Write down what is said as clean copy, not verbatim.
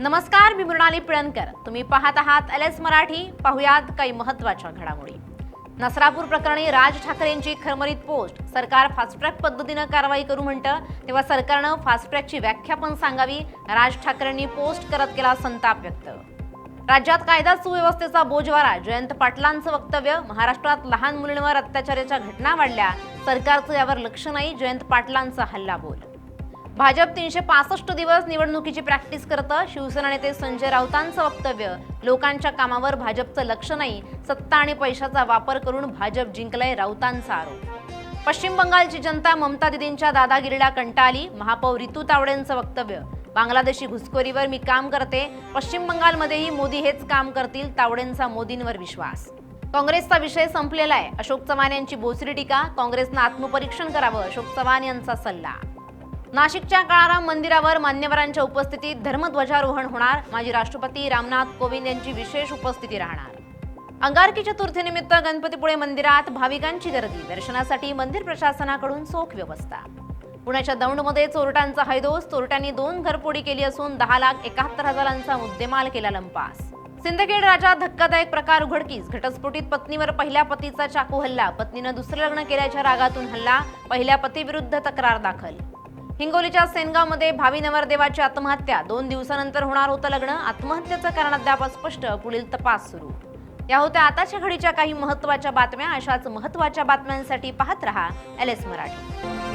नमस्कार, मी मृणाली पिळणकर. तुम्ही पाहत आहात LS मराठी. पाहुयात काही महत्त्वाच्या घडामोडी. नसरापूर प्रकरणी राज ठाकरेंची खरमरीत पोस्ट. सरकार फास्ट ट्रॅक पद्धतीने कारवाई करू म्हणतं, तेव्हा सरकारनं फास्ट ट्रॅकची व्याख्या पण सांगावी. राज ठाकरेंनी पोस्ट करत केला संताप व्यक्त. राज्यात कायदा सुव्यवस्थेचा बोजवारा. जयंत पाटलांचं वक्तव्य. महाराष्ट्रात लहान मुलींवर अत्याचाराच्या घटना वाढल्या, सरकारचं यावर लक्ष नाही. जयंत पाटलांचा हल्लाबोल. भाजप 365 दिवस निवडणुकीची प्रॅक्टिस करतं. शिवसेना नेते संजय राऊतांचं वक्तव्य. लोकांच्या कामावर भाजपचं लक्ष नाही, सत्ता आणि पैशाचा वापर करून भाजप जिंकलंय, राऊतांचा आरोप. पश्चिम बंगालची जनता ममता दिदींच्या दादागिरीला कंटाळली. महापौर रितू तावडेंचं वक्तव्य. बांगलादेशी घुसखोरीवर मी काम करते, पश्चिम बंगालमध्येही मोदी हेच काम करतील. तावडेंचा मोदींवर विश्वास. काँग्रेसचा विषय संपलेला आहे. अशोक चव्हाण यांची बोचरी टीका. काँग्रेसनं आत्मपरीक्षण करावं, अशोक चव्हाण यांचा सल्ला. नाशिकच्या काळाराम मंदिरावर मान्यवरांच्या उपस्थितीत धर्मध्वजारोहण होणार. माजी राष्ट्रपती रामनाथ कोविंद यांची विशेष उपस्थिती राहणार. अंगारकी चतुर्थीनिमित्त गणपतीपुळे मंदिरात भाविकांची गर्दी. दर्शनासाठी मंदिर प्रशासनाकडून चोख व्यवस्था. पुण्याच्या दौंडमध्ये चोरट्यांचा हैदोस. चोरट्यांनी 2 घरफोडी केली असून 10,71,000चा मुद्देमाल केला लंपास. सिंदखेड राजा धक्कादायक प्रकार उघडकीस. घटस्फोटीत पत्नीवर पहिल्या पतीचा चाकू हल्ला. पत्नीनं दुसरं लग्न केल्याच्या रागातून हल्ला. पहिल्या पतीविरुद्ध तक्रार दाखल. हिंगोलीच्या सेनगावमध्ये भावी नवरदेवाची आत्महत्या. 2 दिवसानंतर होणार होतं लग्न. आत्महत्येचं कारण अद्याप स्पष्ट. पुढील तपास सुरू. या होत्या आताच्या घडीच्या काही महत्त्वाच्या बातम्या. अशाच महत्त्वाच्या बातम्यांसाठी पाहत रहा LS मराठी.